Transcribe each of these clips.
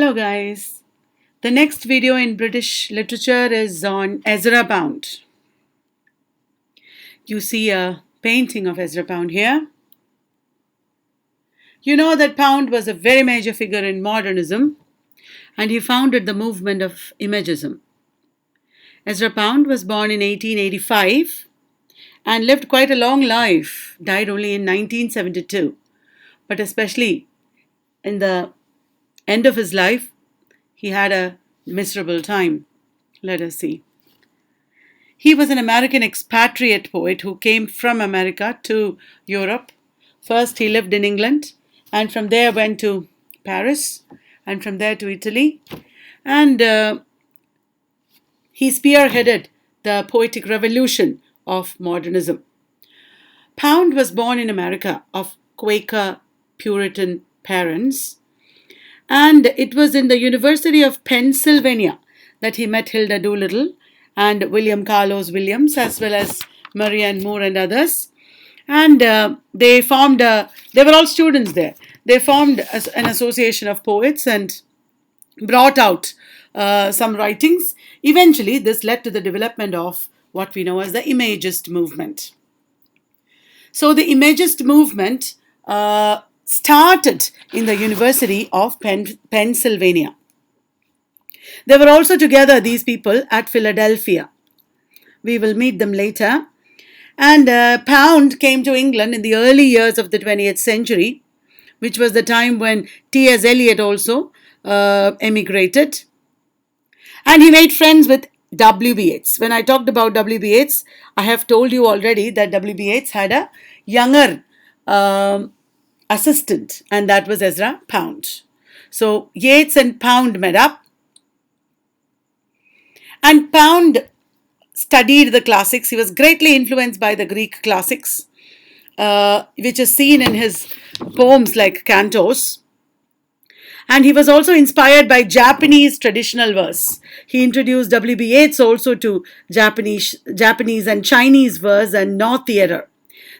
Hello guys. The next video in British literature is on Ezra Pound. You see a painting of Ezra Pound here. You know that Pound was a very major figure in modernism and he founded the movement of Imagism. Ezra Pound was born in 1885 and lived quite a long life, died only in 1972. But especially in the end of his life, he had a miserable time. Let us see. He was an American expatriate poet who came from America to Europe. First, he lived in England, and from there went to Paris, and from there to Italy. And he spearheaded the poetic revolution of modernism. Pound was born in America of Quaker Puritan parents. And it was in the University of Pennsylvania that he met Hilda Doolittle and William Carlos Williams, as well as Marianne Moore and others. And they were all students there. They formed an association of poets and brought out some writings. Eventually, this led to the development of what we know as the Imagist movement. So the Imagist movement started in the University of Pennsylvania. They were also together, these people, at Philadelphia. We will meet them later. And Pound came to England in the early years of the 20th century, which was the time when T.S. Eliot also emigrated. And he made friends with W.B. Yeats. When I talked about W.B. Yeats, I have told you already that W.B. Yeats had a younger assistant, and that was Ezra Pound. So Yeats and Pound met up, and Pound studied the classics. He was greatly influenced by the Greek classics, which is seen in his poems like Cantos. And he was also inspired by Japanese traditional verse. He introduced W.B. Yeats also to Japanese and Chinese verse and North theatre.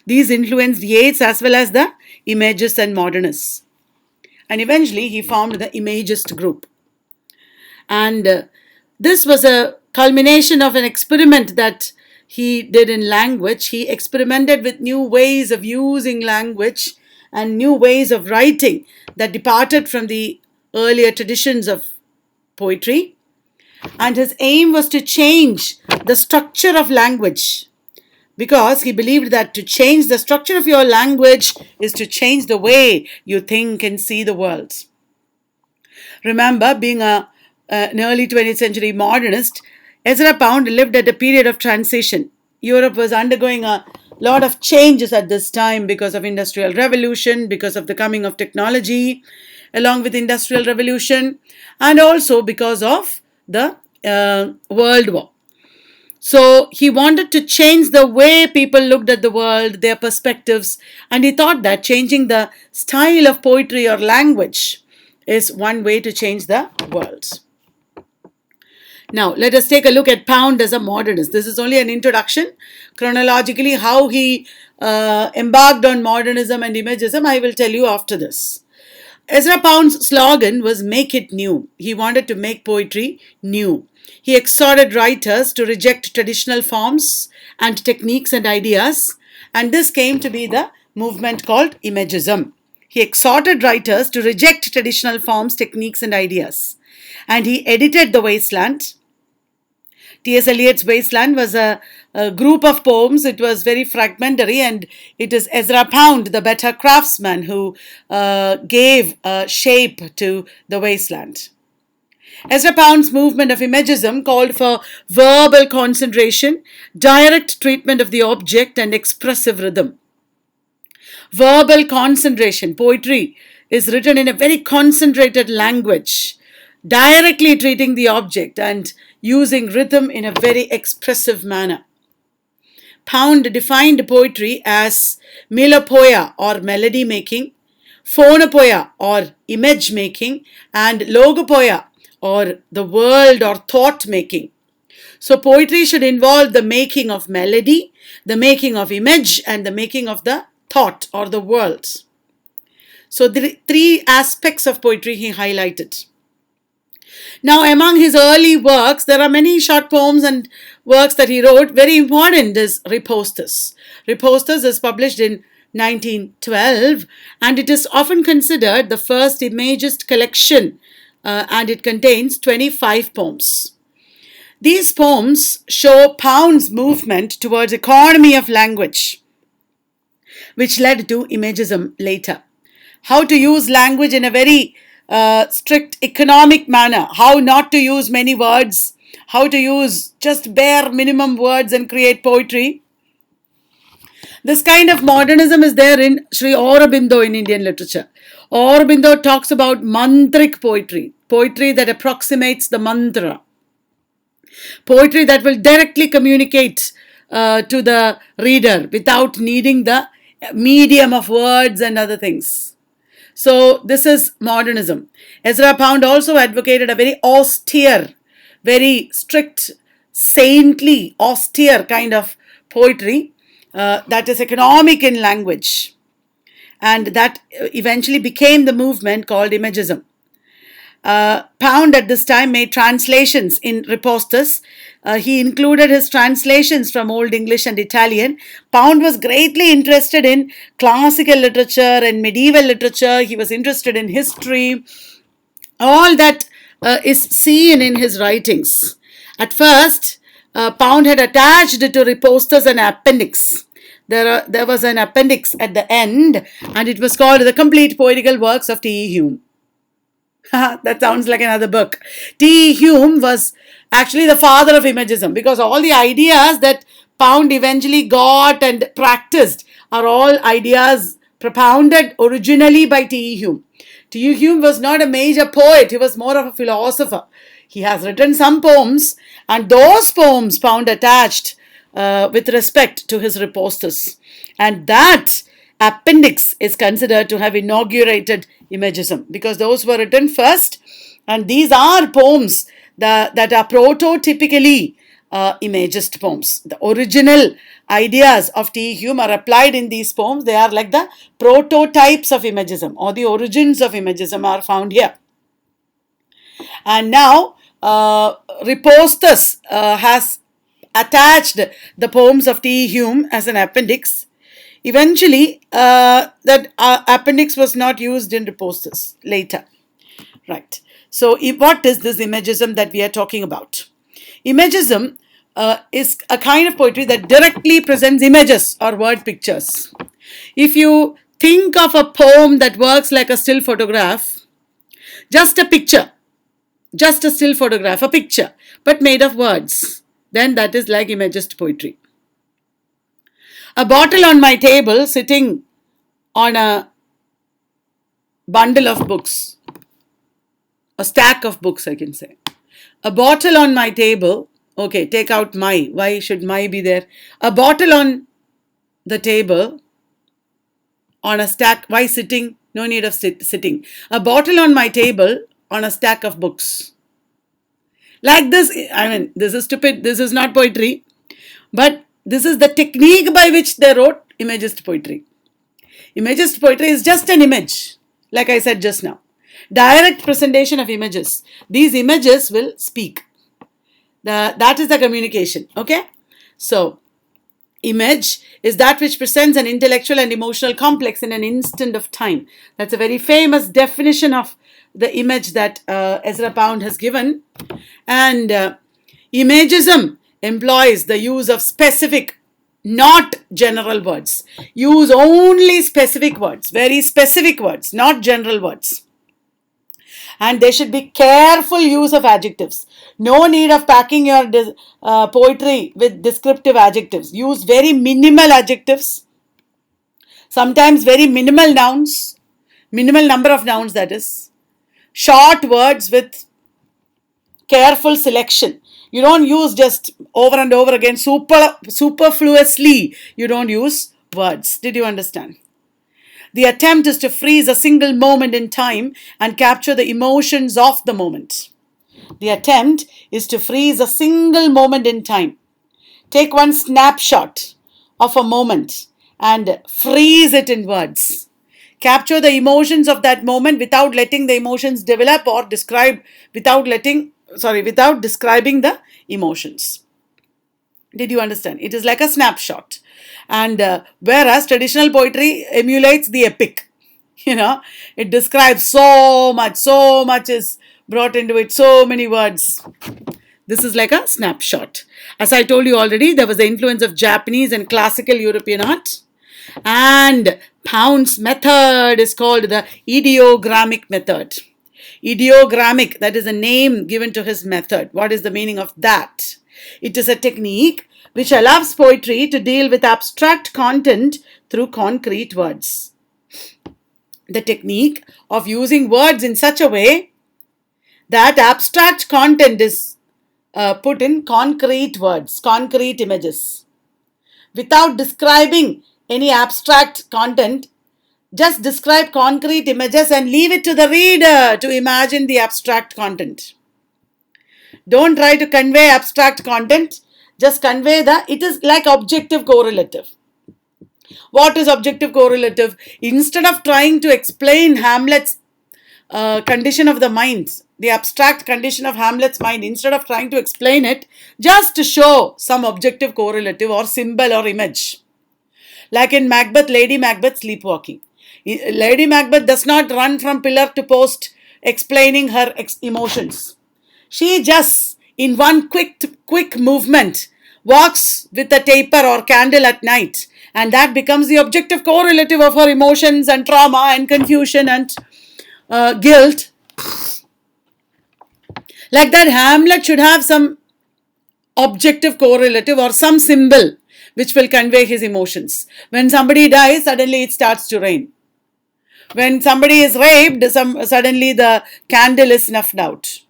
These influenced Yeats as well as the Imagists and Modernists. And eventually he formed the Imagist group. And this was a culmination of an experiment that he did in language. He experimented with new ways of using language and new ways of writing that departed from the earlier traditions of poetry. And his aim was to change the structure of language, because he believed that to change the structure of your language is to change the way you think and see the world. Remember, being an early 20th century modernist, Ezra Pound lived at a period of transition. Europe was undergoing a lot of changes at this time because of Industrial Revolution, because of the coming of technology, along with Industrial Revolution, and also because of the World War. So he wanted to change the way people looked at the world, their perspectives, and he thought that changing the style of poetry or language is one way to change the world. Now, let us take a look at Pound as a modernist. This is only an introduction. Chronologically, how he embarked on modernism and imagism, I will tell you after this. Ezra Pound's slogan was "Make it new." He wanted to make poetry new. He exhorted writers to reject traditional forms and techniques and ideas, and this came to be the movement called Imagism. He exhorted writers to reject traditional forms, techniques, and ideas, and he edited The Wasteland. T.S. Eliot's Wasteland was a group of poems. It was very fragmentary, and it is Ezra Pound, the better craftsman, who gave shape to The Wasteland. Ezra Pound's movement of Imagism called for verbal concentration, direct treatment of the object, and expressive rhythm. Verbal concentration. Poetry is written in a very concentrated language, directly treating the object and using rhythm in a very expressive manner. Pound defined poetry as melopoia or melody making, phonopoia or image making, and logopoia or the world or thought making. So poetry should involve the making of melody, the making of image, and the making of the thought or the world. So the three aspects of poetry he highlighted. Now, among his early works, there are many short poems and works that he wrote. Very important is Ripostus. Ripostus is published in 1912, and it is often considered the first Imagist collection, and it contains 25 poems. These poems show Pound's movement towards economy of language, which led to Imagism later. How to use language in a very strict economic manner, how not to use many words, how to use just bare minimum words and create poetry. This kind of modernism is there in Sri Aurobindo in Indian literature. Aurobindo talks about mantric poetry, poetry that approximates the mantra, poetry that will directly communicate to the reader without needing the medium of words and other things. So this is modernism. Ezra Pound also advocated a very austere, very strict, saintly, austere kind of poetry that is economic in language, and that eventually became the movement called Imagism. Pound at this time made translations in Ripostus. He included his translations from Old English and Italian. Pound was greatly interested in classical literature and medieval literature. He was interested in history. All that is seen in his writings. At first, Pound had attached to Ripostus an appendix. There was an appendix at the end, and it was called The Complete Poetical Works of T.E. Hume. That sounds like another book. T.E. Hume was actually the father of Imagism, because all the ideas that Pound eventually got and practiced are all ideas propounded originally by T.E. Hume. T.E. Hume was not a major poet, he was more of a philosopher. He has written some poems, and those poems Pound attached with respect to his Ripostus. And that appendix is considered to have inaugurated Imagism, because those were written first, and these are poems that are prototypically Imagist poems. The original ideas of T. Hume are applied in these poems. They are like the prototypes of Imagism, or the origins of Imagism are found here. And now Ripostus has attached the poems of T. Hume as an appendix. Eventually, that appendix was not used in Ripostus later. Right. So, what is this Imagism that we are talking about? Imagism is a kind of poetry that directly presents images or word pictures. If you think of a poem that works like a still photograph, just a picture, just a still photograph, a picture, but made of words, then that is like Imagist poetry. A bottle on my table sitting on a bundle of books, a stack of books, I can say. A bottle on my table, okay, take out my, why should my be there? A bottle on the table, on a stack, why sitting? No need of sitting. A bottle on my table on a stack of books. Like this, I mean, this is stupid, this is not poetry, but this is the technique by which they wrote Imagist poetry. Imagist poetry is just an image, like I said just now. Direct presentation of images. These images will speak. That is the communication. Okay? So, image is that which presents an intellectual and emotional complex in an instant of time. That's a very famous definition of the image that Ezra Pound has given. And Imagism employs the use of specific, not general words. Use only specific words, very specific words, not general words. And there should be careful use of adjectives. No need of packing your poetry with descriptive adjectives. Use very minimal adjectives, sometimes very minimal nouns, minimal number of nouns, that is. Short words with careful selection. You don't use just over and over again, superfluously. You don't use words. Did you understand? The attempt is to freeze a single moment in time and capture the emotions of the moment. The attempt is to freeze a single moment in time. Take one snapshot of a moment and freeze it in words. capture the emotions of that moment without letting the emotions develop or without describing the emotions. Did you understand? It is like a snapshot. And whereas traditional poetry emulates the epic, it describes so much is brought into it, so many words. This is like a snapshot. As I told you already, there was the influence of Japanese and classical European art. And Pound's method is called the ideogrammic method. Ideogrammic, that is a name given to his method. What is the meaning of that? It is a technique which allows poetry to deal with abstract content through concrete words. The technique of using words in such a way that abstract content is put in concrete words, concrete images. Without describing any abstract content, just describe concrete images and leave it to the reader to imagine the abstract content. Don't try to convey abstract content, just convey it is like objective correlative. What is objective correlative? Instead of trying to explain Hamlet's condition of the mind, the abstract condition of Hamlet's mind, instead of trying to explain it, just to show some objective correlative or symbol or image. Like in Macbeth, Lady Macbeth sleepwalking. Lady Macbeth does not run from pillar to post explaining her emotions. She just, in one quick movement, walks with a taper or candle at night, and that becomes the objective correlative of her emotions and trauma and confusion and guilt. Like that, Hamlet should have some objective correlative or some symbol which will convey his emotions. When somebody dies, suddenly it starts to rain. When somebody is raped, suddenly the candle is snuffed out.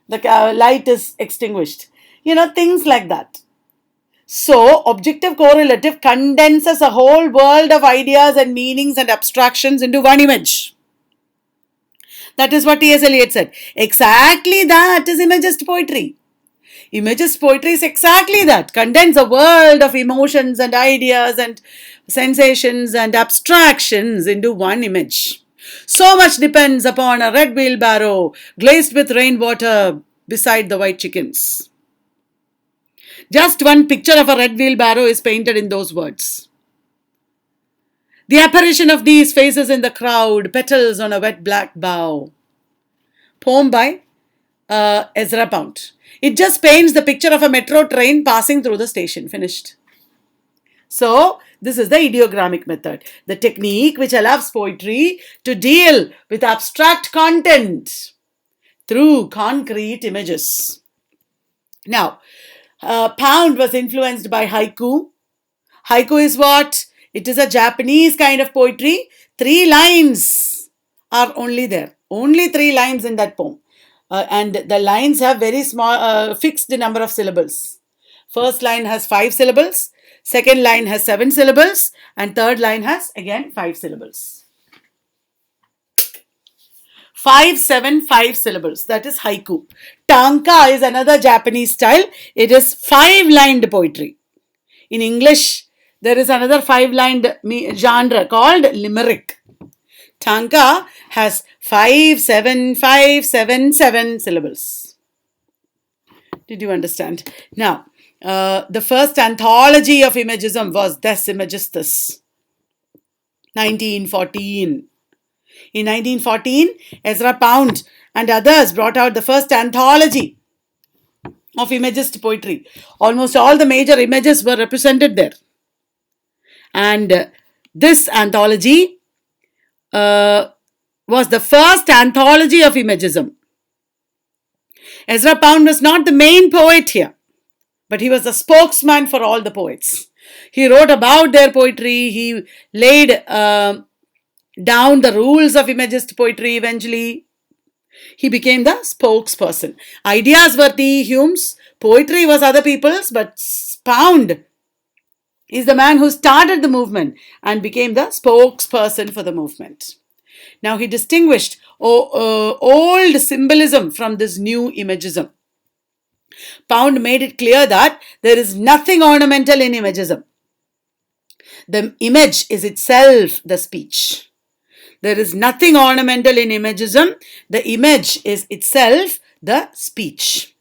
The light is extinguished. Things like that. So, objective correlative condenses a whole world of ideas and meanings and abstractions into one image. That is what T.S. Eliot said. Exactly that is Imagist poetry. Imagist poetry is exactly that. Condense a world of emotions and ideas and sensations and abstractions into one image. So much depends upon a red wheelbarrow glazed with rainwater beside the white chickens. Just one picture of a red wheelbarrow is painted in those words. The apparition of these faces in the crowd, petals on a wet black bough. Poem by Ezra Pound. It just paints the picture of a metro train passing through the station. Finished. So, this is the ideogrammic method, the technique which allows poetry to deal with abstract content through concrete images. Now, Pound was influenced by haiku. Haiku is what? It is a Japanese kind of poetry. 3 lines are only there. Only 3 lines in that poem. And the lines have very small, fixed number of syllables. First line has 5 syllables. Second line has 7 syllables. And third line has again 5 syllables. 5, 7, 5 syllables. That is haiku. Tanka is another Japanese style. It is 5-lined poetry. In English, there is another 5-lined genre called limerick. Tanka has 5, 7, 5, 7, 7 syllables. Did you understand? Now, the first anthology of Imagism was Des Imagistes, 1914. In 1914, Ezra Pound and others brought out the first anthology of Imagist poetry. Almost all the major images were represented there. And this anthology was the first anthology of Imagism. Ezra Pound was not the main poet here, but he was the spokesman for all the poets. He wrote about their poetry. He laid down the rules of Imagist poetry eventually. He became the spokesperson. Ideas were T. Hume's, poetry was other people's, but Pound is the man who started the movement and became the spokesperson for the movement. Now he distinguished old symbolism from this new Imagism. Pound made it clear that there is nothing ornamental in Imagism. The image is itself the speech. There is nothing ornamental in Imagism. The image is itself the speech.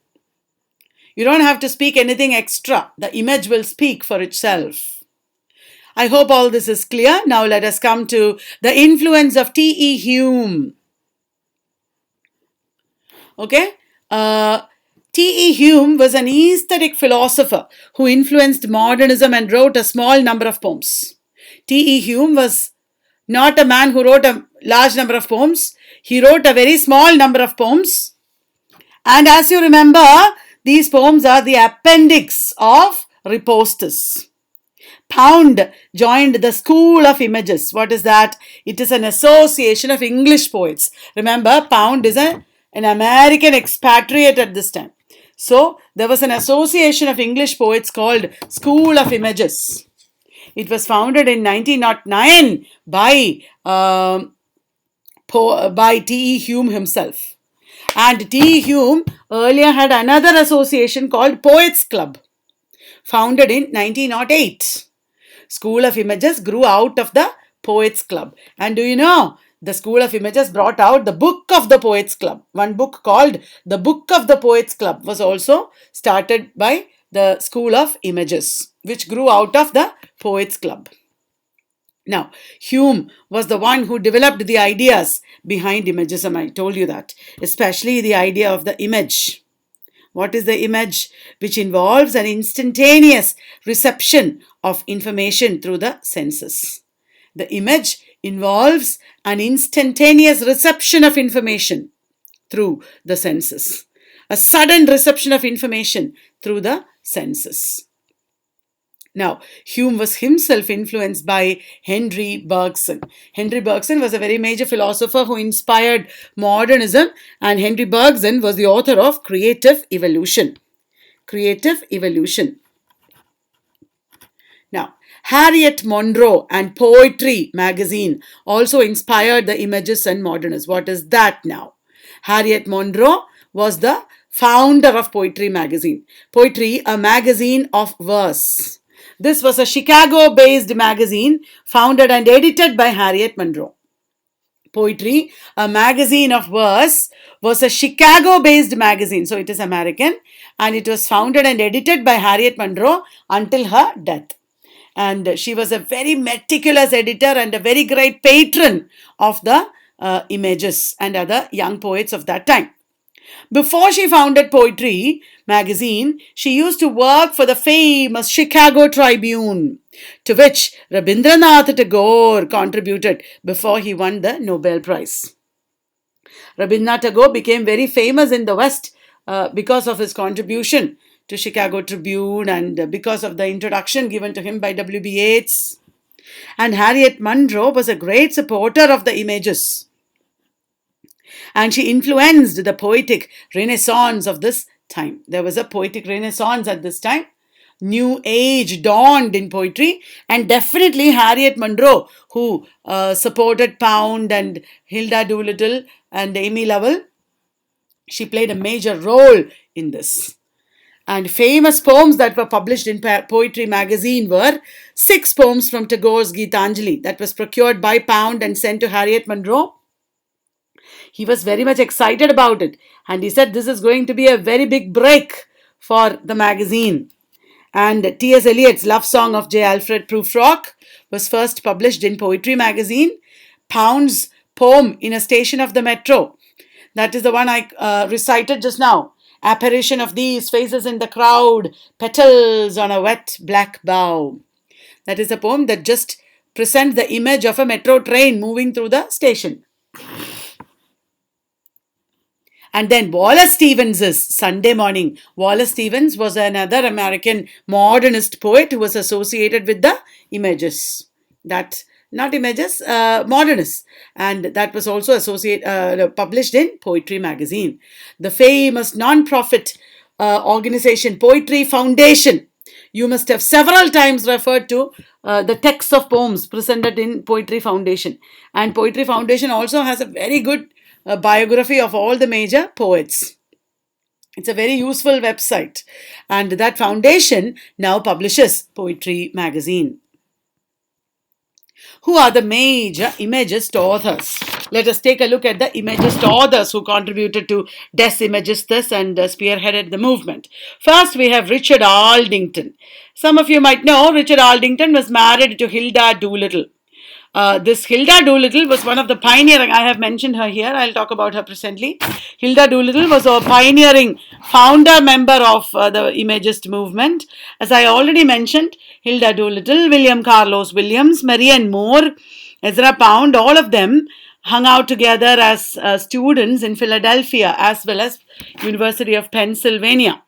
You don't have to speak anything extra. The image will speak for itself. I hope all this is clear. Now let us come to the influence of T.E. Hume. Okay? T.E. Hume was an aesthetic philosopher who influenced modernism and wrote a small number of poems. T.E. Hume was not a man who wrote a large number of poems. He wrote a very small number of poems. And as you remember, these poems are the appendix of Ripostus. Pound joined the School of Images. What is that? It is an association of English poets. Remember, Pound is an American expatriate at this time. So, there was an association of English poets called School of Images. It was founded in 1909 by T.E. Hume himself. And T.E. Hume earlier had another association called Poets Club, founded in 1908. School of Images grew out of the Poets Club. And do you know, the School of Images brought out the Book of the Poets Club. One book called The Book of the Poets Club was also started by the School of Images, which grew out of the Poets Club. Now, Hume was the one who developed the ideas behind Imagism. I told you that, especially the idea of the image. What is the image? Which involves an instantaneous reception of information through the senses. The image involves an instantaneous reception of information through the senses. A sudden reception of information through the senses. Now, Hume was himself influenced by Henry Bergson. Henry Bergson was a very major philosopher who inspired modernism, and Henry Bergson was the author of Creative Evolution. Creative Evolution. Now, Harriet Monroe and Poetry magazine also inspired the Imagists and Modernists. What is that now? Harriet Monroe was the founder of Poetry magazine. Poetry, a magazine of verse. This was a Chicago-based magazine founded and edited by Harriet Monroe. Poetry, a magazine of verse, was a Chicago-based magazine, so it is American, and it was founded and edited by Harriet Monroe until her death. And she was a very meticulous editor and a very great patron of the Imagists and other young poets of that time. Before she founded Poetry magazine, she used to work for the famous Chicago Tribune, to which Rabindranath Tagore contributed before he won the Nobel Prize. Rabindranath Tagore became very famous in the West because of his contribution to Chicago Tribune and because of the introduction given to him by W.B. Yeats. And Harriet Monroe was a great supporter of the Images. And she influenced the poetic renaissance of this time. There was a poetic renaissance at this time. New age dawned in poetry, and definitely Harriet Monroe, who supported Pound and Hilda Doolittle and Amy Lowell, she played a major role in this. And famous poems that were published in Poetry magazine were 6 poems from Tagore's Gitanjali that was procured by Pound and sent to Harriet Monroe. He was very much excited about it, and he said this is going to be a very big break for the magazine. And T.S. Eliot's Love Song of J. Alfred Prufrock was first published in Poetry magazine. Pound's poem In a Station of the Metro, that is the one I recited just now. Apparition of these faces in the crowd, petals on a wet black bough. That is a poem that just presents the image of a metro train moving through the station. And then Wallace Stevens' Sunday Morning. Wallace Stevens was another American modernist poet who was associated with the Images. Modernists. And that was also published in Poetry magazine. The famous non-profit organization Poetry Foundation. You must have several times referred to the texts of poems presented in Poetry Foundation. And Poetry Foundation also has a very good biography of all the major poets. It's a very useful website. And that foundation now publishes Poetry magazine. Who are the major Imagist authors? Let us take a look at the Imagist authors who contributed to Des Imagistus and spearheaded the movement. First, we have Richard Aldington. Some of you might know Richard Aldington was married to Hilda Doolittle. This Hilda Doolittle was one of the pioneering, I have mentioned her here, I'll talk about her presently. Hilda Doolittle was a pioneering founder member of the Imagist movement. As I already mentioned, Hilda Doolittle, William Carlos Williams, Marianne Moore, Ezra Pound, all of them hung out together as students in Philadelphia as well as University of Pennsylvania.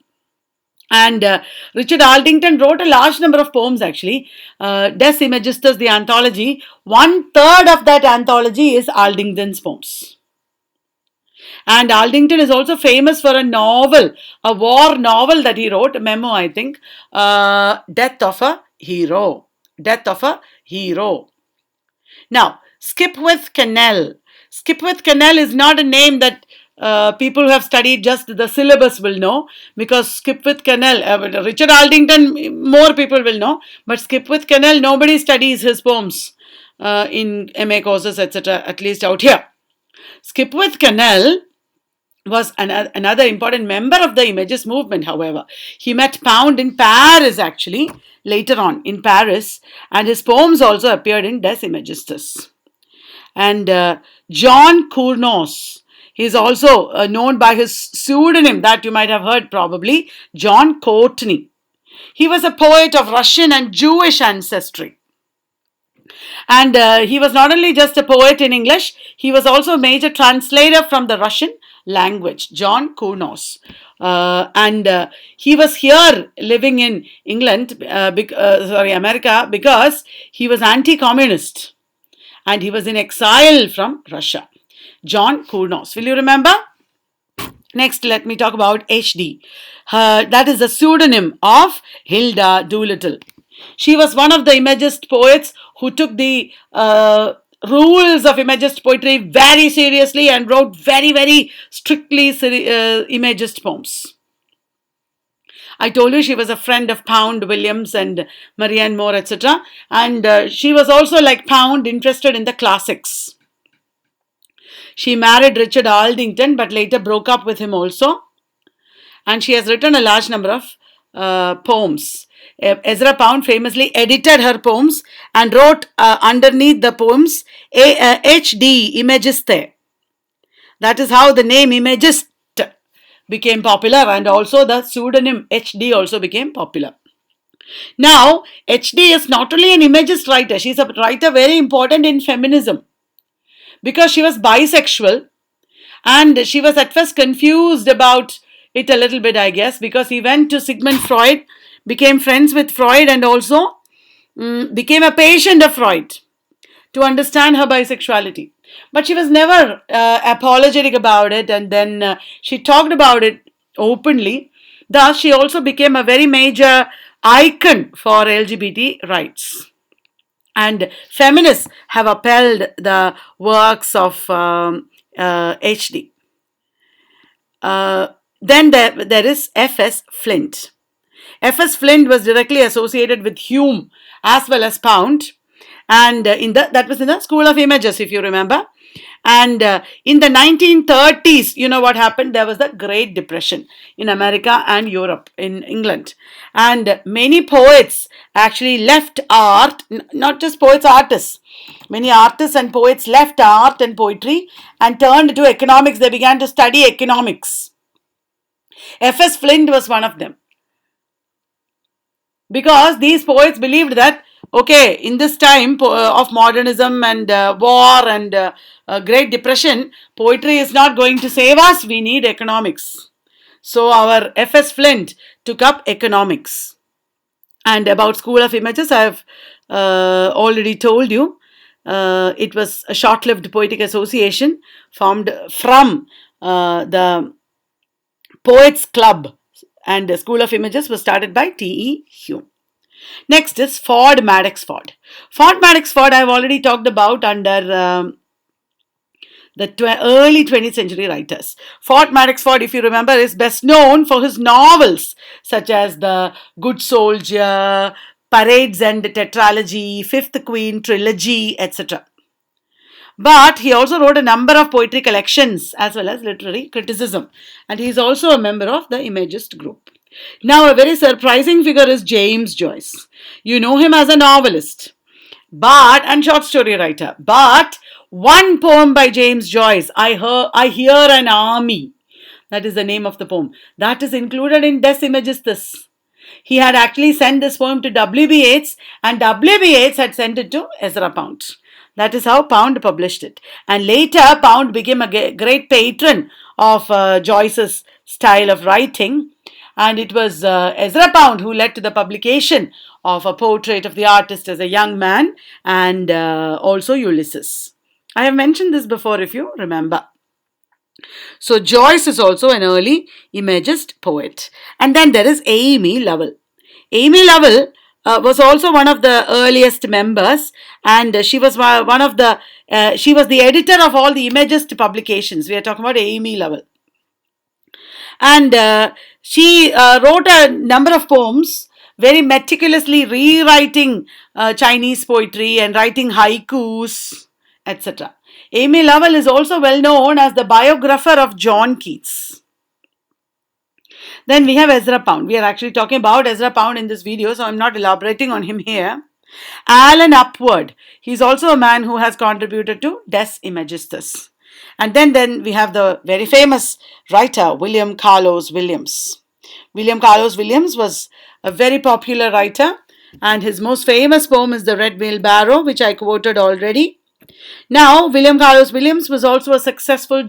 And Richard Aldington wrote a large number of poems actually. Des Imagistus, the anthology, 1/3 of that anthology is Aldington's poems. And Aldington is also famous for a novel, a war novel that he wrote, a memo I think, Death of a Hero. Death of a Hero. Now, Skipwith Cannell. Skipwith Cannell is not a name that people who have studied just the syllabus will know, because Skipwith Cannell, Richard Aldington, more people will know, but Skipwith Cannell, nobody studies his poems in MA courses, etc., at least out here. Skipwith Cannell was another important member of the Imagist movement, however. He met Pound in Paris, actually, later on in Paris, and his poems also appeared in Des Imagistus. And John Cournos, he is also known by his pseudonym that you might have heard probably, John Courtney. He was a poet of Russian and Jewish ancestry. And he was not only just a poet in English, he was also a major translator from the Russian language, John Cournos. And he was here living in England, America, because he was anti-communist. And he was in exile from Russia. John Cournos. Will you remember? Next, let me talk about H.D. That is the pseudonym of Hilda Doolittle. She was one of the Imagist poets who took the rules of Imagist poetry very seriously and wrote very, very strictly Imagist poems. I told you she was a friend of Pound, Williams, and Marianne Moore, etc. And she was also, like Pound, interested in the classics. She married Richard Aldington, but later broke up with him also. And she has written a large number of poems. Ezra Pound famously edited her poems and wrote underneath the poems H.D. Imagiste. That is how the name Imagist became popular, and also the pseudonym H.D. also became popular. Now, H.D. is not only an Imagist writer, she is a writer very important in feminism, because she was bisexual, and she was at first confused about it a little bit, I guess, because he went to Sigmund Freud, became friends with Freud, and also became a patient of Freud to understand her bisexuality. But she was never apologetic about it, and then she talked about it openly. Thus, she also became a very major icon for LGBT rights. And feminists have upheld the works of H.D. Then there is F.S. Flint. F.S. Flint was directly associated with Hume as well as Pound, and that was in the School of Images, if you remember. And in the 1930s, you know what happened? There was the Great Depression in America and Europe, in England. And many poets actually left art, not just poets, artists. Many artists and poets left art and poetry and turned to economics. They began to study economics. F.S. Flint was one of them. Because these poets believed that, okay, in this time of modernism and war and Great Depression, poetry is not going to save us. We need economics. So our F.S. Flint took up economics. And about School of Images, I have already told you. It was a short-lived poetic association formed from the Poets Club. And the School of Images was started by T.E. Hugh. Next is Ford Madox Ford. Ford Madox Ford I have already talked about under the early 20th century writers. Ford Madox Ford, if you remember, is best known for his novels such as The Good Soldier, Parade's End tetralogy, Fifth Queen trilogy, etc. But he also wrote a number of poetry collections as well as literary criticism. And he is also a member of the Imagist group. Now, a very surprising figure is James Joyce. You know him as a novelist, and short story writer. But one poem by James Joyce, I Hear an Army, that is the name of the poem, that is included in Des Imagistes. He had actually sent this poem to W.B. Yeats, and W.B. Yeats had sent it to Ezra Pound. That is how Pound published it. And later, Pound became a great patron of Joyce's style of writing. And it was Ezra Pound who led to the publication of a portrait of the artist as a young man, and also Ulysses. I have mentioned this before if you remember. So Joyce is also an early Imagist poet. And then there is Amy Lovell. Amy Lovell was also one of the earliest members, and she was she was the editor of all the Imagist publications. We are talking about Amy Lovell. And she wrote a number of poems, very meticulously rewriting Chinese poetry and writing haikus, etc. Amy Lovell is also well known as the biographer of John Keats. Then we have Ezra Pound. We are actually talking about Ezra Pound in this video, so I'm not elaborating on him here. Alan Upward. He's also a man who has contributed to Des Imagistes. And then we have the very famous writer, William Carlos Williams. William Carlos Williams was a very popular writer, and his most famous poem is The Red Wheelbarrow, which I quoted already. Now, William Carlos Williams was also a successful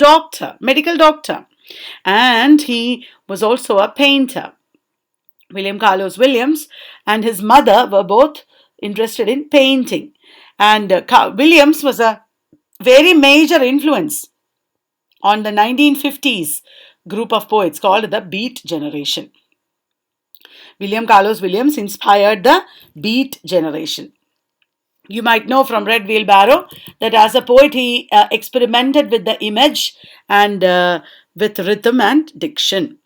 medical doctor, and he was also a painter. William Carlos Williams and his mother were both interested in painting, and Williams was a very major influence on the 1950s group of poets called the Beat Generation. William Carlos Williams inspired the Beat Generation. You might know from Red Wheelbarrow that as a poet he experimented with the image and with rhythm and diction.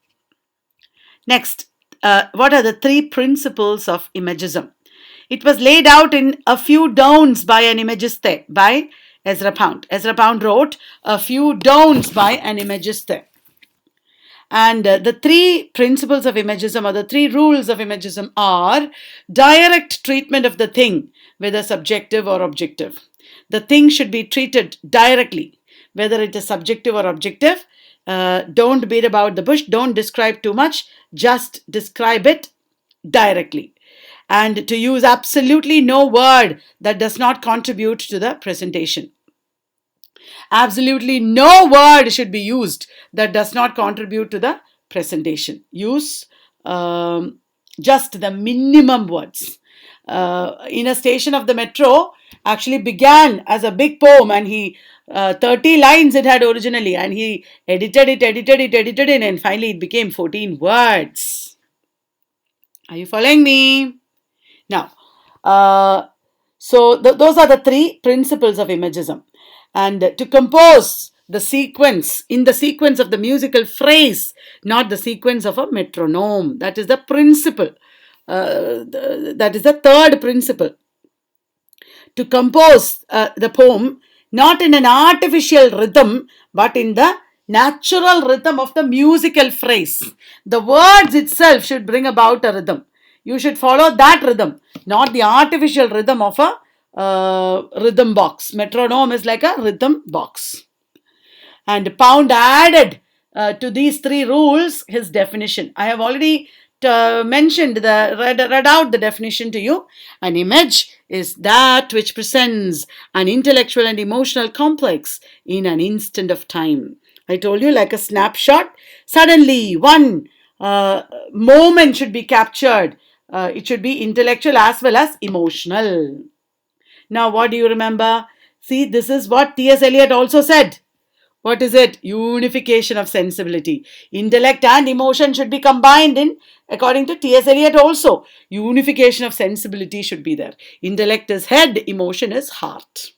Next, what are the three principles of Imagism? It was laid out in A Few Downs by an Imagiste by Ezra Pound. Ezra Pound wrote A Few Downs by an Imagiste. And the three principles of Imagism, or the three rules of Imagism, are direct treatment of the thing, whether subjective or objective. The thing should be treated directly, whether it is subjective or objective. Don't beat about the bush, don't describe too much, just describe it directly. And to use absolutely no word that does not contribute to the presentation. Absolutely no word should be used that does not contribute to the presentation. Use just the minimum words. In a station of the metro actually began as a big poem, and he 30 lines it had originally, and he edited it, and finally it became 14 words. Are you following me? Now, those are the three principles of Imagism. And to compose the sequence, in the sequence of the musical phrase, not the sequence of a metronome. That is the principle. That is the third principle. To compose the poem, not in an artificial rhythm, but in the natural rhythm of the musical phrase. The words itself should bring about a rhythm. You should follow that rhythm, not the artificial rhythm of a rhythm box. Metronome is like a rhythm box. And Pound added to these three rules his definition. I have already read out the definition to you. An image is that which presents an intellectual and emotional complex in an instant of time. I told you, like a snapshot. Suddenly, one moment should be captured. It should be intellectual as well as emotional. Now, what do you remember? See, this is what T.S. Eliot also said. What is it? Unification of sensibility. Intellect and emotion should be combined in, according to T.S. Eliot also. Unification of sensibility should be there. Intellect is head, emotion is heart.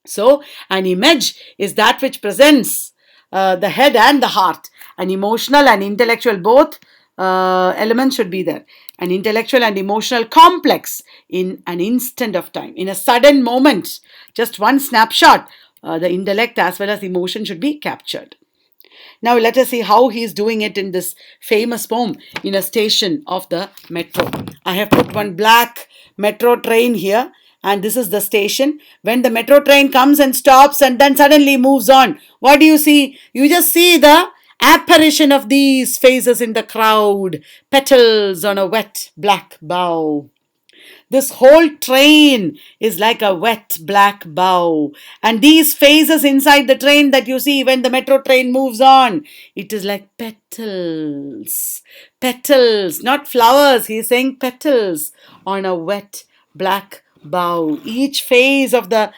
So, an image is that which presents the head and the heart. An emotional and intellectual both elements should be there. An intellectual and emotional complex in an instant of time, in a sudden moment, just one snapshot, the intellect as well as emotion should be captured. Now let us see how he is doing it in this famous poem in a station of the metro. I have put one black metro train here, and this is the station. When the metro train comes and stops and then suddenly moves on, what do you see? You just see the apparition of these faces in the crowd, petals on a wet black bough. This whole train is like a wet black bough. And these phases inside the train that you see when the metro train moves on, it is like petals. Petals, not flowers. He is saying petals on a wet black bough. Each phase of the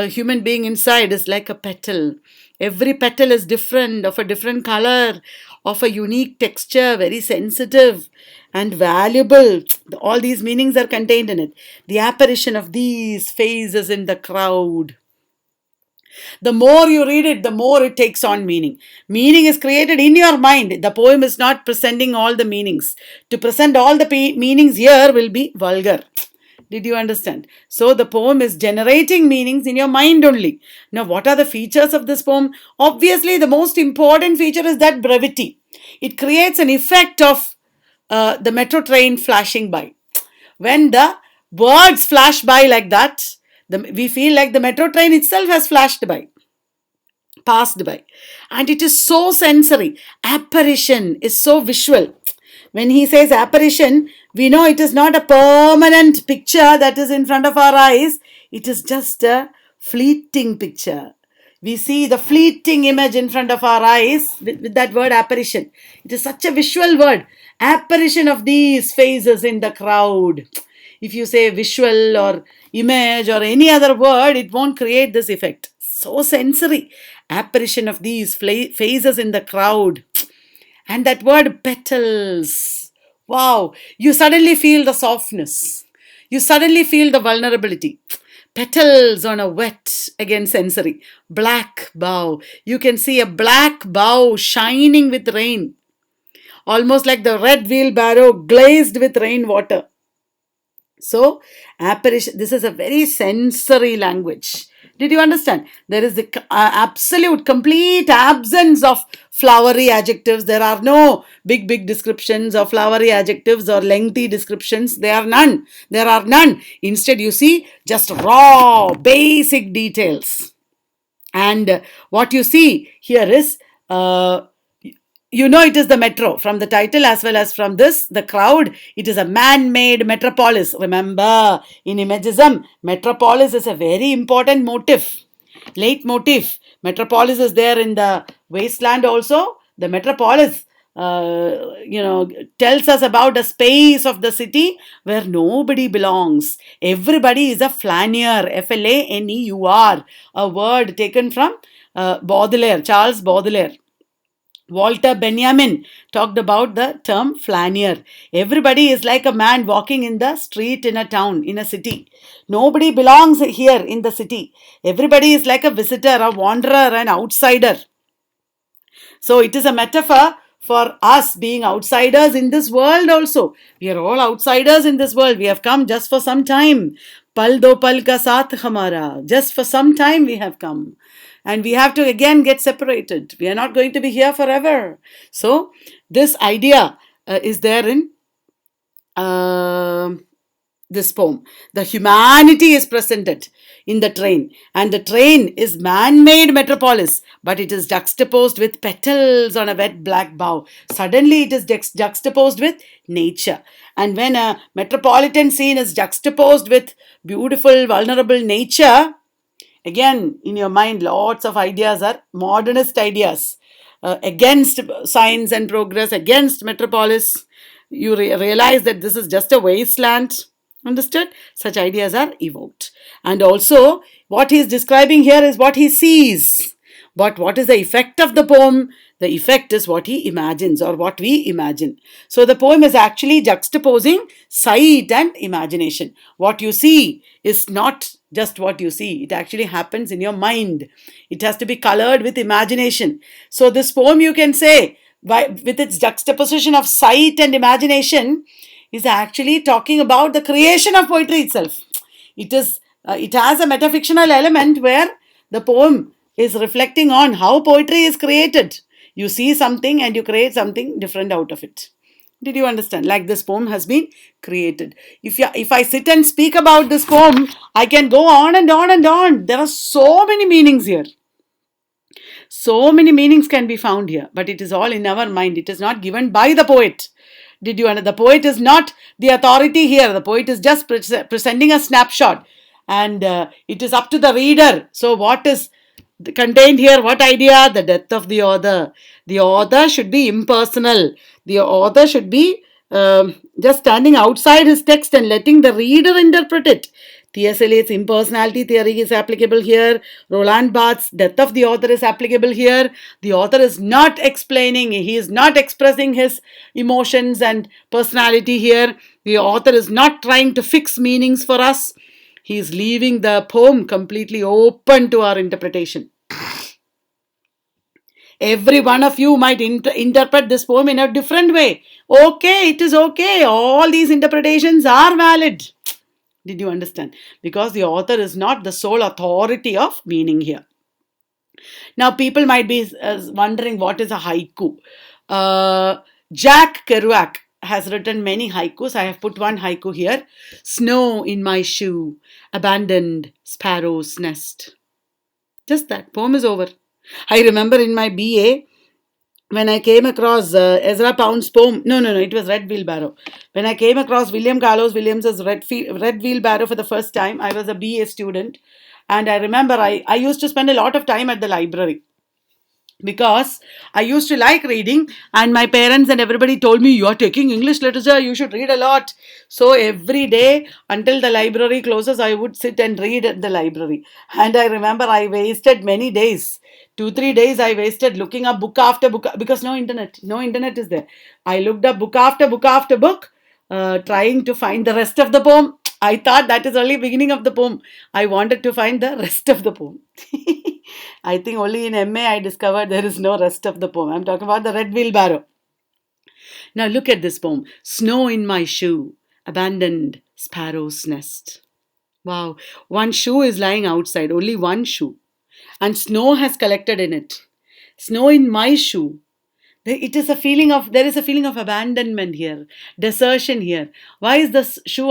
human being inside is like a petal. Every petal is different, of a different color, of a unique texture, very sensitive and valuable. All these meanings are contained in it. The apparition of these phases in the crowd. The more you read it, the more it takes on meaning. Meaning is created in your mind. The poem is not presenting all the meanings. To present all the meanings here will be vulgar. Did you understand? So the poem is generating meanings in your mind only. Now, what are the features of this poem? Obviously, the most important feature is that brevity. It creates an effect of the metro train flashing by. When the words flash by like that, we feel like the metro train itself has flashed by, passed by. And it is so sensory. Apparition is so visual. When he says apparition, we know it is not a permanent picture that is in front of our eyes. It is just a fleeting picture. We see the fleeting image in front of our eyes with that word apparition. It is such a visual word. Apparition of these faces in the crowd. If you say visual or image or any other word, it won't create this effect. So sensory. Apparition of these faces in the crowd. And that word petals. Wow. You suddenly feel the softness. You suddenly feel the vulnerability. Petals on a wet, again sensory, black bough. You can see a black bough shining with rain. Almost like the red wheelbarrow glazed with rainwater. So, apparition, this is a very sensory language. Did you understand? There is the absolute, complete absence of flowery adjectives. There are no big descriptions of flowery adjectives or lengthy descriptions. There are none. There are none. Instead, you see just raw, basic details. And what you see here is, you know it is the metro from the title as well as from this, the crowd. It is a man-made metropolis. Remember, in Imagism, metropolis is a very important motif, leitmotif. Metropolis is there in the wasteland also. The metropolis, tells us about a space of the city where nobody belongs. Everybody is a flâneur, F-L-A-N-E-U-R, a word taken from Baudelaire, Charles Baudelaire. Walter Benjamin talked about the term flâneur. Everybody is like a man walking in the street in a town, in a city. Nobody belongs here in the city. Everybody is like a visitor, a wanderer, an outsider. So it is a metaphor for us being outsiders in this world also. We are all outsiders in this world. We have come just for some time. Pal do pal ka saath hamara. Just for some time we have come. And we have to again get separated. We are not going to be here forever. So this idea is there in this poem. The humanity is presented in the train. And the train is man-made metropolis. But it is juxtaposed with petals on a wet black bough. Suddenly it is juxtaposed with nature. And when a metropolitan scene is juxtaposed with beautiful, vulnerable nature, again, in your mind, lots of ideas are modernist ideas against science and progress, against metropolis. You realize that this is just a wasteland. Understood? Such ideas are evoked. And also, what he is describing here is what he sees. But what is the effect of the poem? The effect is what he imagines or what we imagine. So the poem is actually juxtaposing sight and imagination. What you see is not just what you see. It actually happens in your mind. It has to be colored with imagination. So this poem, you can say, with its juxtaposition of sight and imagination, is actually talking about the creation of poetry itself. It has a metafictional element where the poem is reflecting on how poetry is created. You see something and you create something different out of it. Did you understand? Like this poem has been created. If I sit and speak about this poem, I can go on and on and on. There are so many meanings here. So many meanings can be found here, but it is all in our mind. It is not given by the poet. Did you understand? The poet is not the authority here. The poet is just presenting a snapshot, and it is up to the reader. So, what is contained here? What idea? The death of the author. The author should be impersonal. The author should be just standing outside his text and letting the reader interpret it. T.S. Eliot's impersonality theory is applicable here. Roland Barthes' death of the author is applicable here. The author is not explaining, he is not expressing his emotions and personality here. The author is not trying to fix meanings for us. He is leaving the poem completely open to our interpretation. Every one of you might interpret this poem in a different way. Okay, it is okay. All these interpretations are valid. Did you understand? Because the author is not the sole authority of meaning here. Now, people might be wondering what is a haiku. Jack Kerouac has written many haikus. I have put one haiku here. Snow in my shoe, abandoned sparrow's nest. Just that. Poem is over. I remember in my BA, when I came across Ezra Pound's poem, no, it was Red Wheelbarrow. When I came across William Carlos Williams's Red Wheelbarrow for the first time, I was a BA student. And I remember I used to spend a lot of time at the library, because I used to like reading, and my parents and everybody told me, you are taking English literature, you should read a lot. So every day until the library closes, I would sit and read at the library. And I remember I wasted many days, 2-3 days I wasted looking up book after book, because no internet is there. I looked up book after book after book, trying to find the rest of the poem. I thought that is only beginning of the poem. I wanted to find the rest of the poem. I think only in MA I discovered there is no rest of the poem. I'm talking about the Red Wheelbarrow. Now look at this poem. Snow in my shoe, abandoned sparrow's nest. Wow, one shoe is lying outside, only one shoe. And snow has collected in it. Snow in my shoe. There is a feeling of abandonment here, desertion here. Why is the shoe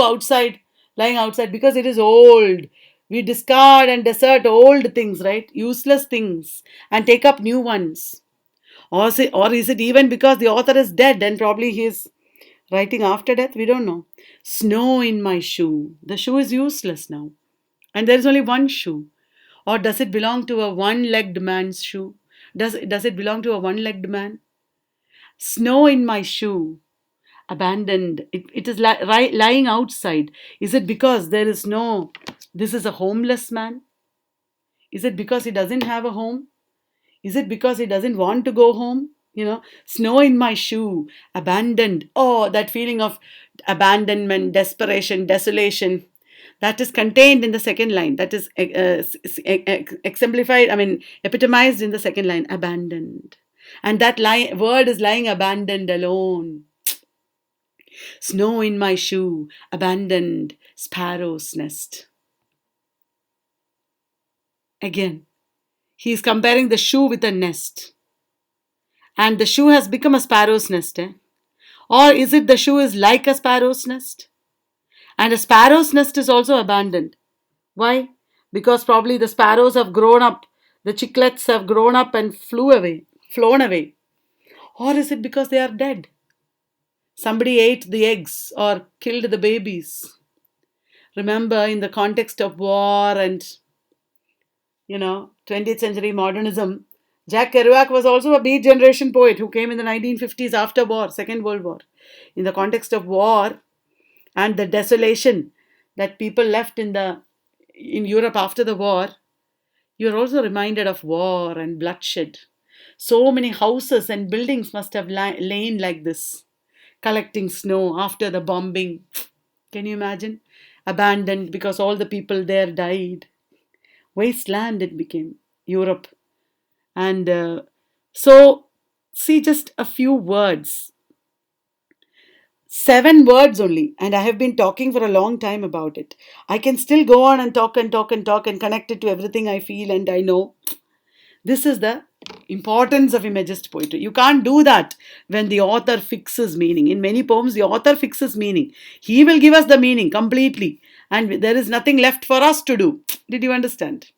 lying outside? Because it is old. We discard and desert old things, right? Useless things, and take up new ones. Or is it even because the author is dead and probably he is writing after death? We don't know. Snow in my shoe. The shoe is useless now. And there is only one shoe. Or does it belong to a one-legged man's shoe? Does it belong to a one-legged man? Snow in my shoe. Abandoned. It is lying outside. Is it because this is a homeless man? Is it because he doesn't have a home? Is it because he doesn't want to go home? Snow in my shoe, abandoned. Oh, that feeling of abandonment, desperation, desolation, that is contained in the second line. That is exemplified, epitomized in the second line, abandoned. And that word is lying abandoned alone. Snow in my shoe, abandoned sparrow's nest. Again, he is comparing the shoe with a nest. And the shoe has become a sparrow's nest. Or is it the shoe is like a sparrow's nest? And a sparrow's nest is also abandoned. Why? Because probably the sparrows have grown up, the chicklets have grown up and flown away. Or is it because they are dead? Somebody ate the eggs or killed the babies. Remember, in the context of war and 20th century modernism, Jack Kerouac was also a Beat generation poet who came in the 1950s after war, Second World War. In the context of war and the desolation that people left in Europe after the war, you're also reminded of war and bloodshed. So many houses and buildings must have lain like this, collecting snow after the bombing. Can you imagine? Abandoned because all the people there died. Wasteland it became, Europe. And so See just a few words. 7 words only, and I have been talking for a long time about it. I can still go on and talk and talk and talk and connect it to everything I feel and I know. This is the importance of Imagist poetry. You can't do that when the author fixes meaning. In many poems, the author fixes meaning. He will give us the meaning completely, and there is nothing left for us to do. Did you understand?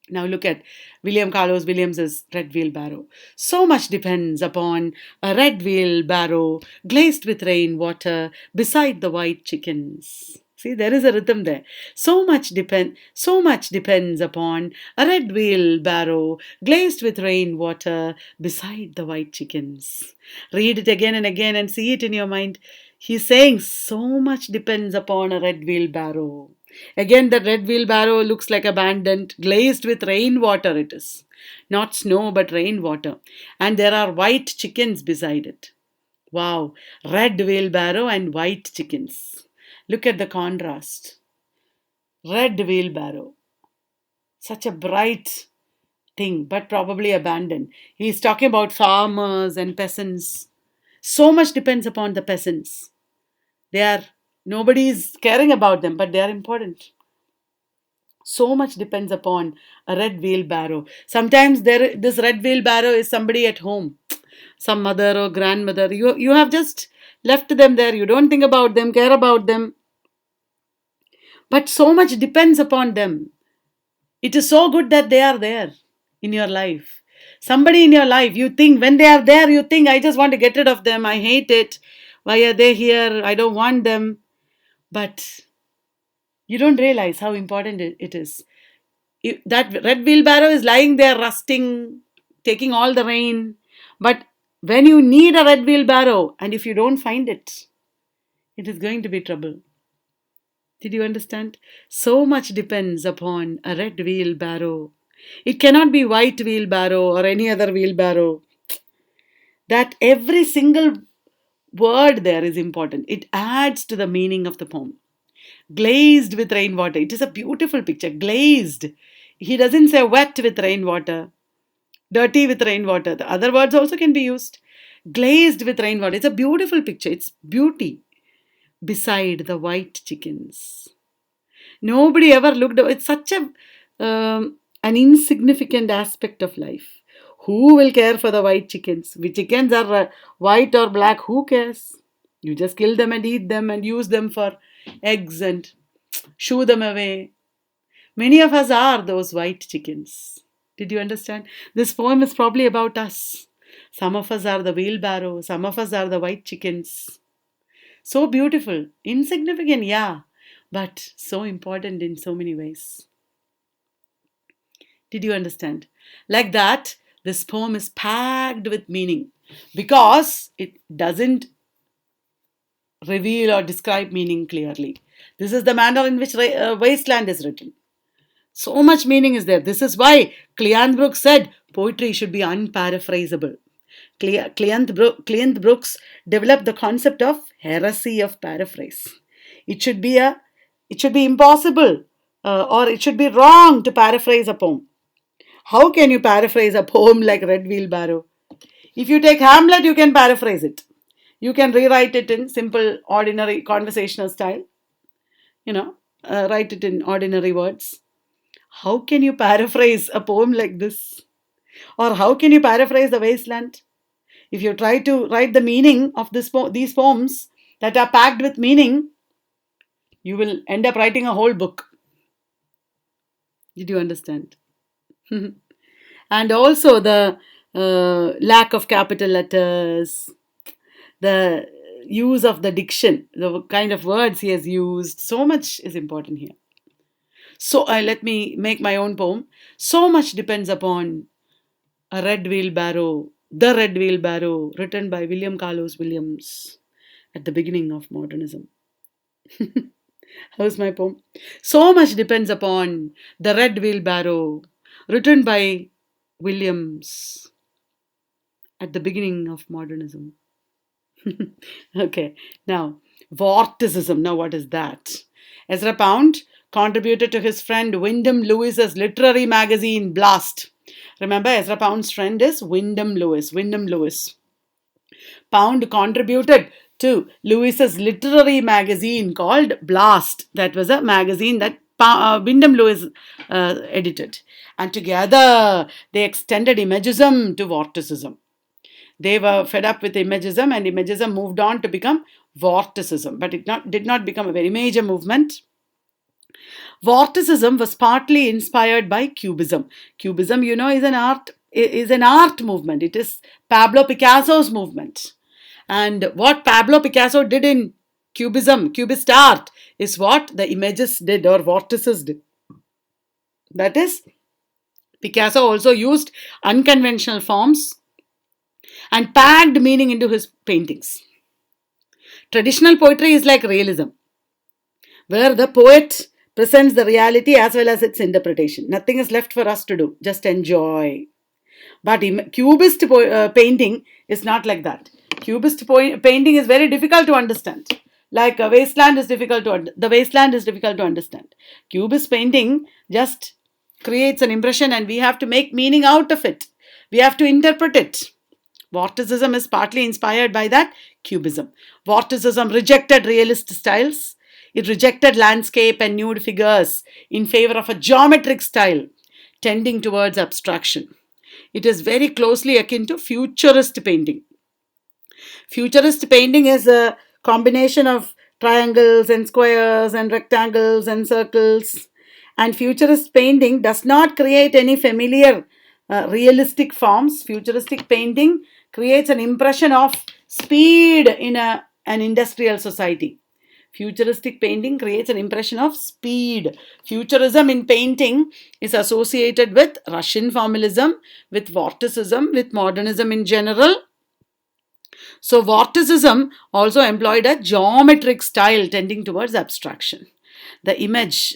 Now look at William Carlos Williams's Red Wheelbarrow. So much depends upon a red wheelbarrow glazed with rainwater beside the white chickens. See, there is a rhythm there. So much depends upon a red wheelbarrow glazed with rainwater beside the white chickens. Read it again and again and see it in your mind. He's saying so much depends upon a red wheelbarrow. Again, the red wheelbarrow looks like abandoned, glazed with rainwater it is. Not snow, but rainwater. And there are white chickens beside it. Wow, red wheelbarrow and white chickens. Look at the contrast. Red wheelbarrow. Such a bright thing, but probably abandoned. He's talking about farmers and peasants. So much depends upon the peasants. They are, nobody is caring about them, but they are important. So much depends upon a red wheelbarrow. Sometimes this red wheelbarrow is somebody at home, some mother or grandmother. You have just left them there. You don't think about them, care about them. But so much depends upon them. It is so good that they are there in your life. Somebody in your life, you think when they are there, you think, I just want to get rid of them. I hate it. Why are they here? I don't want them. But you don't realize how important it is. That red wheelbarrow is lying there rusting, taking all the rain. But when you need a red wheelbarrow and if you don't find it, it is going to be trouble. Did you understand? So much depends upon a red wheelbarrow. It cannot be white wheelbarrow or any other wheelbarrow. That every single word there is important. It adds to the meaning of the poem. Glazed with rainwater. It is a beautiful picture. Glazed. He doesn't say wet with rainwater, dirty with rainwater. The other words also can be used. Glazed with rainwater. It's a beautiful picture. It's beauty beside the white chickens. Nobody ever looked. It's such an insignificant aspect of life. Who will care for the white chickens? Which chickens are white or black? Who cares? You just kill them and eat them and use them for eggs and shoo them away. Many of us are those white chickens. Did you understand? This poem is probably about us. Some of us are the wheelbarrow, some of us are the white chickens. So beautiful, insignificant, yeah, but so important in so many ways. Did you understand? Like that, this poem is packed with meaning because it doesn't reveal or describe meaning clearly. This is the manner in which Wasteland is written. So much meaning is there. This is why Cleanth Brooks said poetry should be unparaphrasable. Cleanth Brooks developed the concept of heresy of paraphrase. It should be impossible or it should be wrong to paraphrase a poem. How can you paraphrase a poem like Red Wheelbarrow? If you take Hamlet, you can paraphrase it. You can rewrite it in simple, ordinary, conversational style. Write it in ordinary words. How can you paraphrase a poem like this? Or how can you paraphrase The Wasteland? If you try to write the meaning of these poems that are packed with meaning, you will end up writing a whole book. Did you understand? And also the lack of capital letters, the use of the diction, the kind of words he has used, so much is important here. So let me make my own poem. So much depends upon a red wheelbarrow, The Red Wheelbarrow, written by William Carlos Williams at the beginning of modernism. How's my poem? So much depends upon The Red Wheelbarrow, written by Williams at the beginning of modernism. Okay, now, Vorticism. Now, what is that? Ezra Pound contributed to his friend Wyndham Lewis's literary magazine Blast. Remember, Ezra Pound's friend is Wyndham Lewis. Pound contributed to Lewis's literary magazine called Blast. That was a magazine that Wyndham Lewis edited. And together they extended Imagism to Vorticism. They were fed up with Imagism, and Imagism moved on to become Vorticism, but it did not become a very major movement. Vorticism was partly inspired by Cubism. Cubism, is an art movement. It is Pablo Picasso's movement. And what Pablo Picasso did in Cubist art, is what the Imagists did or Vorticists did. That is, Picasso also used unconventional forms and packed meaning into his paintings. Traditional poetry is like realism, where the poet presents the reality as well as its interpretation. Nothing is left for us to do, just enjoy. But Cubist painting is not like that. Cubist painting is very difficult to understand. Like the wasteland is difficult to understand. Cubist painting just creates an impression, and we have to make meaning out of it. We have to interpret it. Vorticism is partly inspired by that Cubism. Vorticism rejected realist styles. It rejected landscape and nude figures in favor of a geometric style tending towards abstraction. It is very closely akin to futurist painting. Futurist painting is a combination of triangles and squares and rectangles and circles. And futurist painting does not create any familiar realistic forms. Futuristic painting creates an impression of speed in an industrial society. Futuristic painting creates an impression of speed. Futurism in painting is associated with Russian formalism, with Vorticism, with modernism in general. So Vorticism also employed a geometric style tending towards abstraction. The image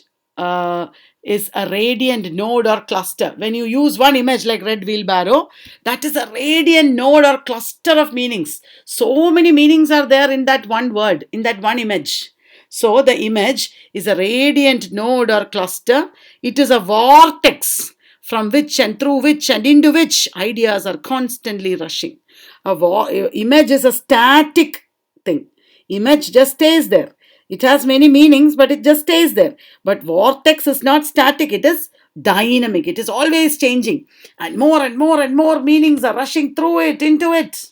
is a radiant node or cluster. When you use one image like Red Wheelbarrow, that is a radiant node or cluster of meanings. So many meanings are there in that one word, in that one image. So the image is a radiant node or cluster. It is a vortex from which and through which and into which ideas are constantly rushing. Image is a static thing. Image just stays there. It has many meanings, but it just stays there. But vortex is not static. It is dynamic. It is always changing. And more and more and more meanings are rushing through it, into it.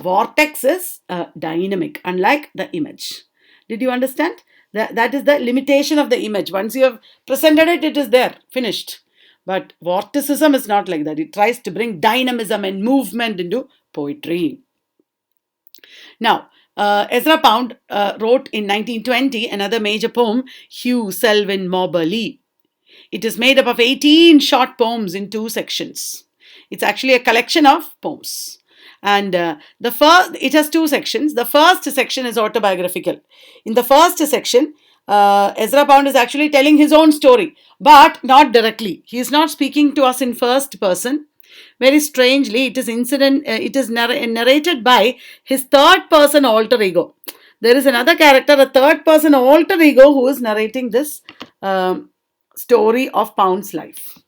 Vortex is dynamic, unlike the image. Did you understand? That is the limitation of the image. Once you have presented it, it is there, finished. But Vorticism is not like that. It tries to bring dynamism and movement into poetry. Now, Ezra Pound wrote in 1920 another major poem, Hugh, Selwyn, Mauberley. It is made up of 18 short poems in 2 sections. It's actually a collection of poems. And it has 2 sections. The first section is autobiographical. In the first section, Ezra Pound is actually telling his own story, but not directly. He is not speaking to us in first person. Very strangely, it is narrated by his third person alter ego. There is another character, a third person alter ego, who is narrating this story of Pound's life.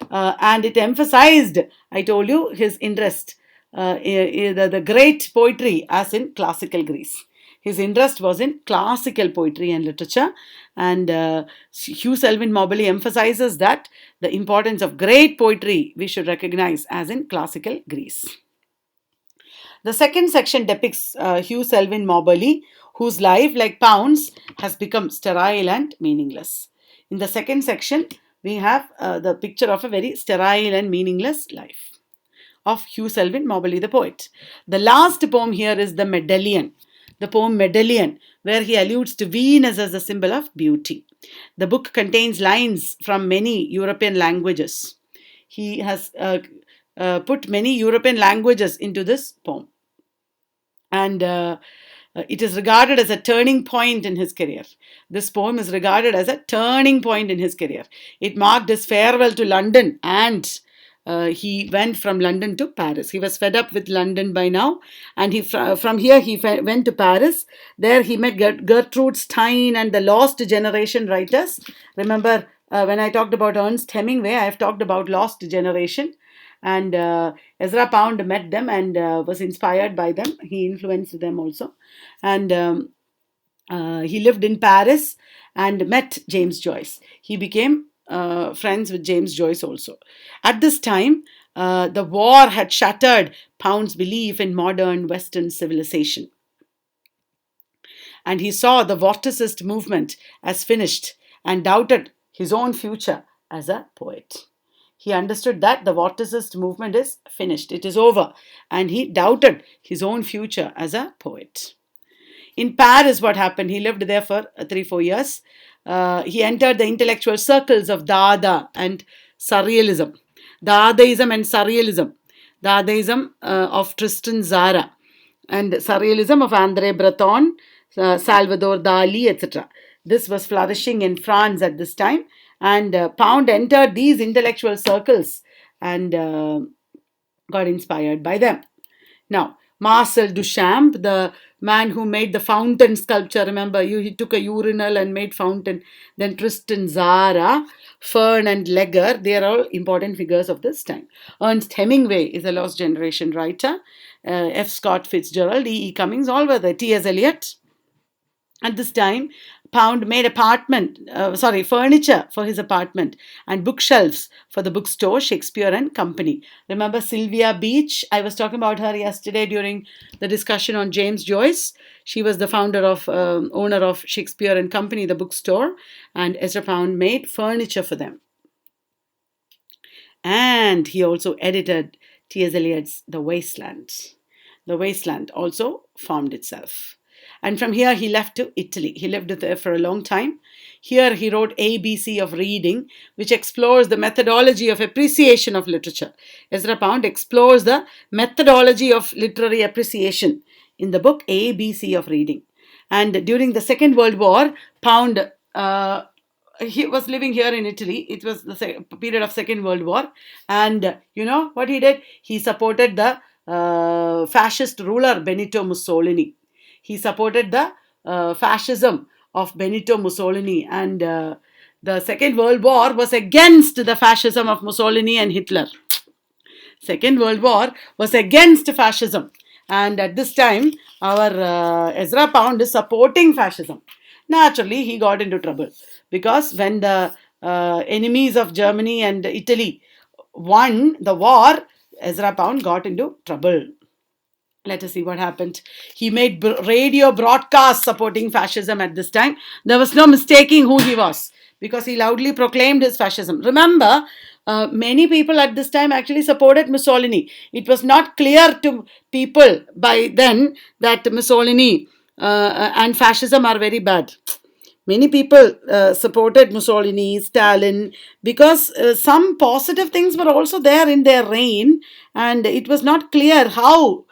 And it emphasized, I told you, his interest in the great poetry as in classical Greece. His interest was in classical poetry and literature, and Hugh Selwyn Mauberley emphasizes that the importance of great poetry we should recognize as in classical Greece. The second section depicts Hugh Selwyn Mauberley, whose life, like Pound's, has become sterile and meaningless. In the second section, we have the picture of a very sterile and meaningless life of Hugh Selwyn Mauberley, the poet. The last poem here is the Medallion. The poem Medallion, where he alludes to Venus as a symbol of beauty. The book contains lines from many European languages. He has put many European languages into this poem. And it is regarded as a turning point in his career. This poem is regarded as a turning point in his career. It marked his farewell to London, and he went from London to Paris. He was fed up with London by now, and from here he went to Paris. There he met Gertrude Stein and the Lost Generation writers. Remember when I talked about Ernest Hemingway, I have talked about Lost Generation. And Ezra Pound met them and was inspired by them. He influenced them also. And he lived in Paris and met James Joyce. He became friends with James Joyce also. At this time, the war had shattered Pound's belief in modern Western civilization, and he saw the Vorticist movement as finished and doubted his own future as a poet. He understood that the Vorticist movement is finished, it is over, and he doubted his own future as a poet. In Paris, what happened? He lived there for 3-4 years. He entered the intellectual circles of Dada and Surrealism. Dadaism and Surrealism. Dadaism of Tristan Zara, and Surrealism of André Breton, Salvador Dali, etc. This was flourishing in France at this time, and Pound entered these intellectual circles and got inspired by them. Now, Marcel Duchamp, the man who made the fountain sculpture, remember, he took a urinal and made fountain. Then Tristan Zara, Fern and Legger, they are all important figures of this time. Ernest Hemingway is a lost generation writer. F. Scott Fitzgerald, E. E. Cummings, all were there. T. S. Eliot. At this time, Pound made furniture for his apartment and bookshelves for the bookstore Shakespeare and Company. Remember Sylvia Beach? I was talking about her yesterday during the discussion on James Joyce. She was the owner of Shakespeare and Company, the bookstore, and Ezra Pound made furniture for them. And he also edited T.S. Eliot's The Wasteland. The Wasteland also formed itself. And from here he left to Italy. He lived there for a long time. Here he wrote ABC of Reading, which explores the methodology of appreciation of literature. Ezra Pound explores the methodology of literary appreciation in the book ABC of Reading. And during the Second World War, Pound he was living here in Italy. It was the period of Second World War. And you know what he did? He supported the fascist ruler Benito Mussolini. He supported the fascism of Benito Mussolini, and the Second World War was against the fascism of Mussolini and Hitler. Second World War was against fascism, and at this time our Ezra Pound is supporting fascism. Naturally, he got into trouble because when the enemies of Germany and Italy won the war, Ezra Pound got into trouble. Let us see what happened. He made radio broadcasts supporting fascism at this time. There was no mistaking who he was because he loudly proclaimed his fascism. Remember, many people at this time actually supported Mussolini. It was not clear to people by then that Mussolini and fascism are very bad. Many people supported Mussolini, Stalin, because some positive things were also there in their reign, and it was not clear how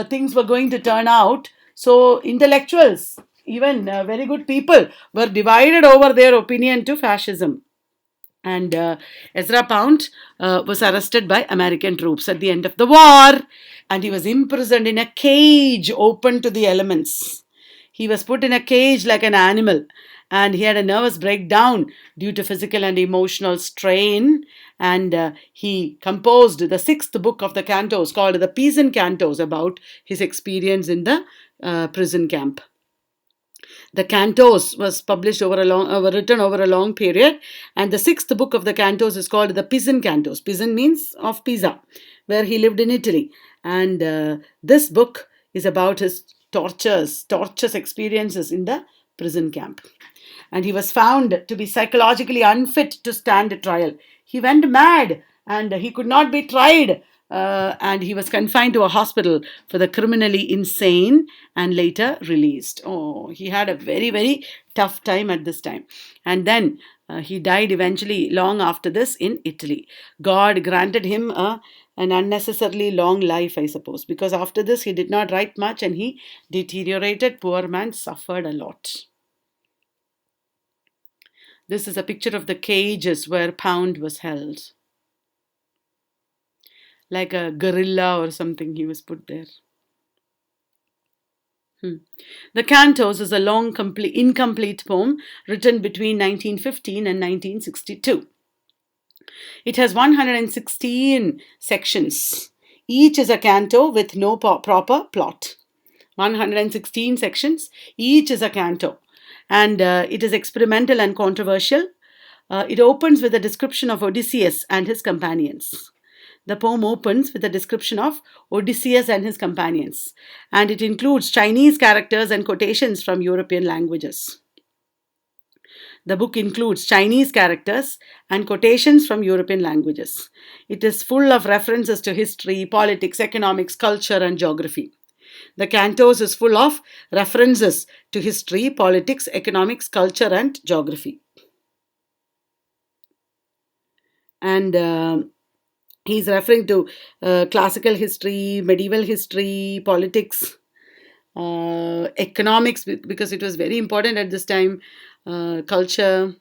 things were going to turn out. So intellectuals, even very good people, were divided over their opinion to fascism. And Ezra Pound was arrested by American troops at the end of the war, and he was imprisoned in a cage open to the elements. He was put in a cage like an animal, and he had a nervous breakdown due to physical and emotional strain. And he composed the sixth book of the Cantos called the Peasant Cantos about his experience in the prison camp. The Cantos was published written over a long period, and the sixth book of the Cantos is called the Pisan Cantos. Pisan means of Pisa, where he lived in Italy, and this book is about his torturous experiences in the prison camp. And he was found to be psychologically unfit to stand trial. He went mad and he could not be tried. And he was confined to a hospital for the criminally insane and later released. Oh, he had a very, very tough time at this time. And then he died eventually long after this in Italy. God granted him an unnecessarily long life, I suppose, because after this he did not write much and he deteriorated. Poor man suffered a lot. This is a picture of the cages where Pound was held. Like a gorilla or something, he was put there. The Cantos is a long, incomplete poem written between 1915 and 1962. It has 116 sections. Each is a canto with no proper plot. 116 sections, each is a canto. And it is experimental and controversial. It opens with a description of Odysseus and his companions. The poem opens with a description of Odysseus and his companions, and it includes Chinese characters and quotations from European languages. The book includes Chinese characters and quotations from European languages. It is full of references to history, politics, economics, culture, and geography. The Cantos is full of references to history, politics, economics, culture, and geography. And he's referring to classical history, medieval history, politics, economics, because it was very important at this time, culture,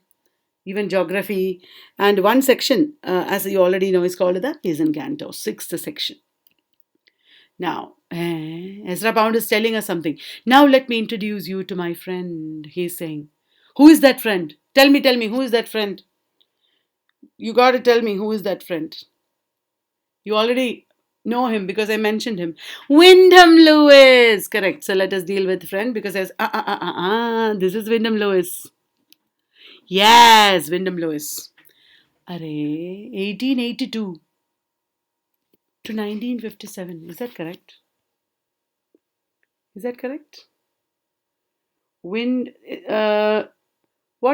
even geography. And one section, as you already know, is called the Peasant Canto, sixth section. Now, Ezra Pound is telling us something. Now let me introduce you to my friend, he's saying. Who is that friend? Tell me, who is that friend? You got to tell me who is that friend. You already know him because I mentioned him. Wyndham Lewis. Correct. So let us deal with friend because there's this is Wyndham Lewis. Yes, Wyndham Lewis. Arre, 1882 to 1957. Is that correct? Is that correct? What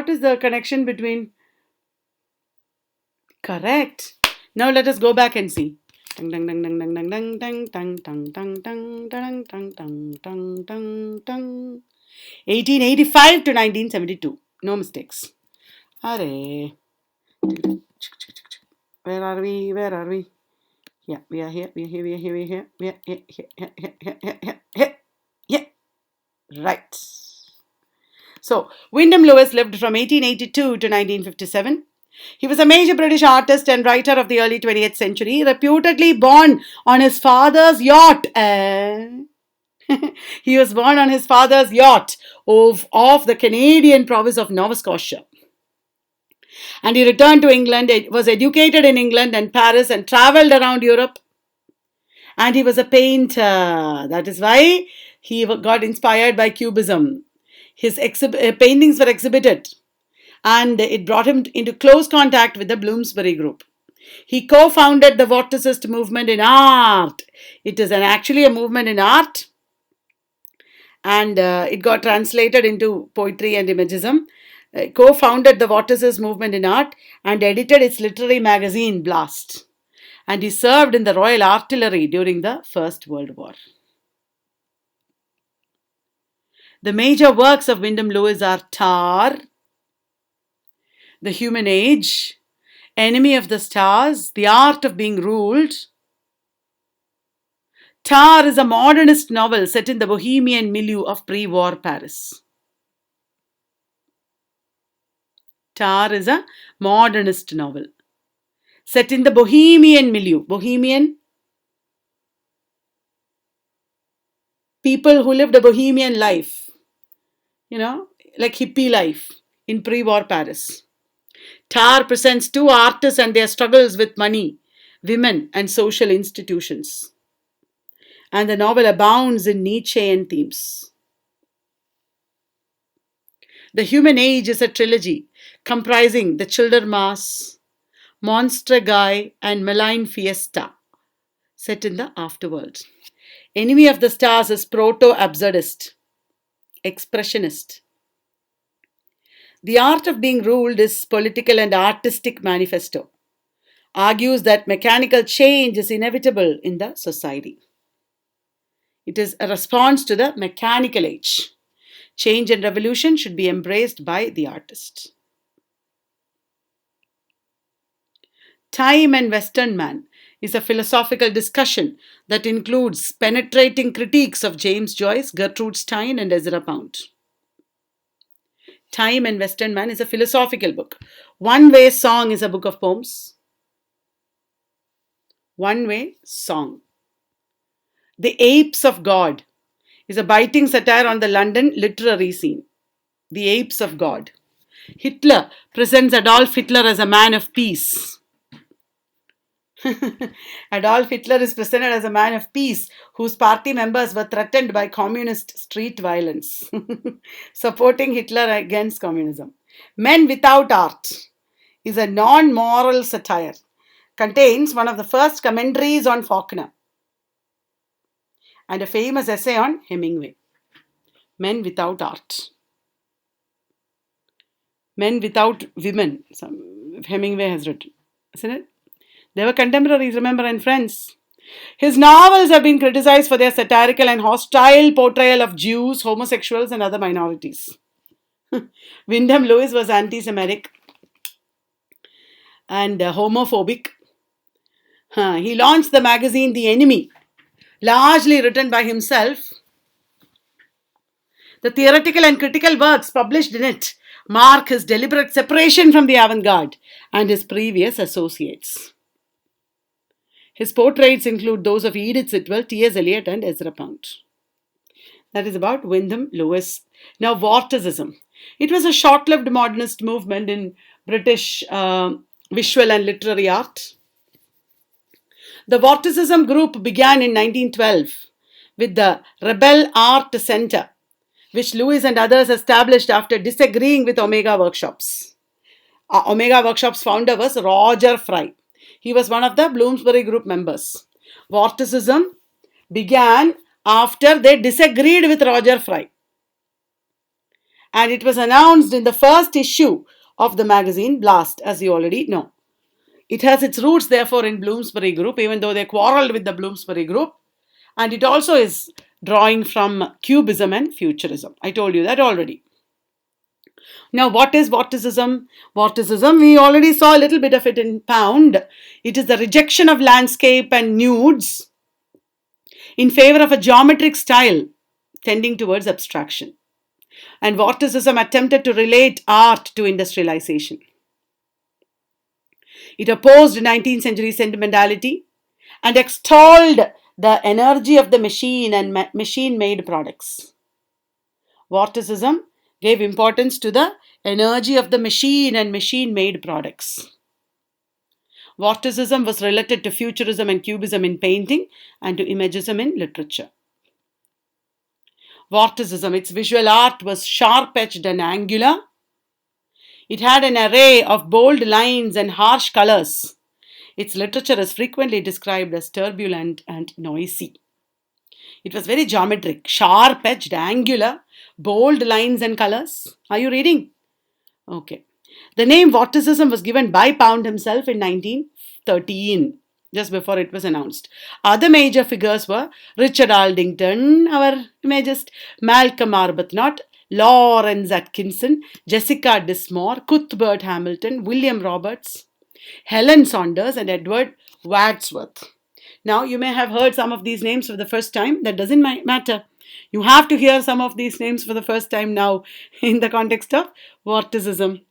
is the connection between? Correct. Now let us go back and see. 1885 to 1972. No mistakes. Arre. Where are we? Yeah, we are here. Yeah. Right. So, Wyndham Lewis lived from 1882 to 1957. He was a major British artist and writer of the early 20th century, reputedly born on his father's yacht. He was born on his father's yacht of the Canadian province of Nova Scotia. And he returned to England, was educated in England and Paris, and travelled around Europe. And he was a painter. That is why he got inspired by Cubism. His paintings were exhibited, and it brought him into close contact with the Bloomsbury Group. He co-founded the Vorticist movement in art. It is actually a movement in art, and it got translated into poetry and Imagism. Co-founded the Vorticist movement in art and edited its literary magazine, Blast. And he served in the Royal Artillery during the First World War. The major works of Wyndham Lewis are Tar, The Human Age, Enemy of the Stars, The Art of Being Ruled. Tar is a modernist novel set in the bohemian milieu of pre-war Paris. Tar is a modernist novel set in the bohemian milieu. Bohemian, people who lived a bohemian life, like hippie life in pre-war Paris. Tar presents two artists and their struggles with money, women, and social institutions. And the novel abounds in Nietzschean themes. The Human Age is a trilogy comprising The Childermas, Monstre Guy, and Malign Fiesta, set in the afterworld. Enemy of the Stars is proto-absurdist, expressionist. The Art of Being Ruled is political and artistic manifesto. Argues that mechanical change is inevitable in the society. It is a response to the mechanical age. Change and revolution should be embraced by the artist. Time and Western Man is a philosophical discussion that includes penetrating critiques of James Joyce, Gertrude Stein, and Ezra Pound. Time and Western Man is a philosophical book. One Way Song is a book of poems. One Way Song. The Apes of God is a biting satire on the London literary scene. The Apes of God. Hitler presents Adolf Hitler as a man of peace. Adolf Hitler is presented as a man of peace whose party members were threatened by communist street violence, supporting Hitler against communism. Men Without Art is a non-moral satire, contains one of the first commentaries on Faulkner and a famous essay on Hemingway. Men Without Art. Men Without Women, Hemingway has written, isn't it? They were contemporaries, remember, and friends. His novels have been criticized for their satirical and hostile portrayal of Jews, homosexuals, and other minorities. Wyndham Lewis was anti-Semitic and homophobic. He launched the magazine The Enemy, largely written by himself. The theoretical and critical works published in it mark his deliberate separation from the avant-garde and his previous associates. His portraits include those of Edith Sitwell, T.S. Eliot, and Ezra Pound. That is about Wyndham Lewis. Now, Vorticism. It was a short-lived modernist movement in British visual and literary art. The Vorticism group began in 1912 with the Rebel Art Centre, which Lewis and others established after disagreeing with Omega Workshops. Omega Workshops founder was Roger Fry. He was one of the Bloomsbury Group members. Vorticism began after they disagreed with Roger Fry. And it was announced in the first issue of the magazine Blast, as you already know. It has its roots, therefore, in Bloomsbury Group, even though they quarreled with the Bloomsbury Group. And it also is drawing from Cubism and Futurism. I told you that already. Now, what is Vorticism? Vorticism, we already saw a little bit of it in Pound. It is the rejection of landscape and nudes in favor of a geometric style tending towards abstraction. And Vorticism attempted to relate art to industrialization. It opposed 19th century sentimentality and extolled the energy of the machine and machine-made products. Vorticism gave importance to the energy of the machine and machine-made products. Vorticism was related to Futurism and Cubism in painting and to Imagism in literature. Vorticism, its visual art was sharp-edged and angular. It had an array of bold lines and harsh colors. Its literature is frequently described as turbulent and noisy. It was very geometric, sharp-edged, angular, bold lines and colors. Are you reading? Okay. The name Vorticism was given by Pound himself in 1913, just before it was announced. Other major figures were Richard Aldington, our Imagist, Malcolm Arbuthnot, Lawrence Atkinson, Jessica Dismore, Cuthbert Hamilton, William Roberts, Helen Saunders, and Edward Wadsworth. Now, you may have heard some of these names for the first time. That doesn't matter. You have to hear some of these names for the first time now in the context of Vorticism.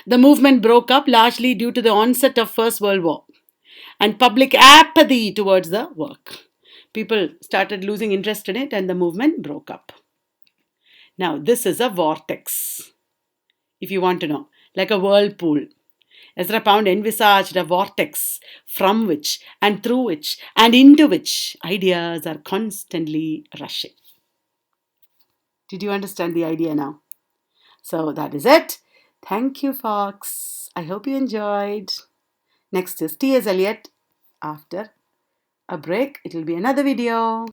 The movement broke up largely due to the onset of First World War and public apathy towards the work. People started losing interest in it and the movement broke up. Now, this is a vortex, if you want to know, like a whirlpool. Ezra Pound envisaged a vortex from which and through which and into which ideas are constantly rushing. Did you understand the idea now? So that is it. Thank you, folks. I hope you enjoyed. Next is T.S. Eliot. After a break, it will be another video.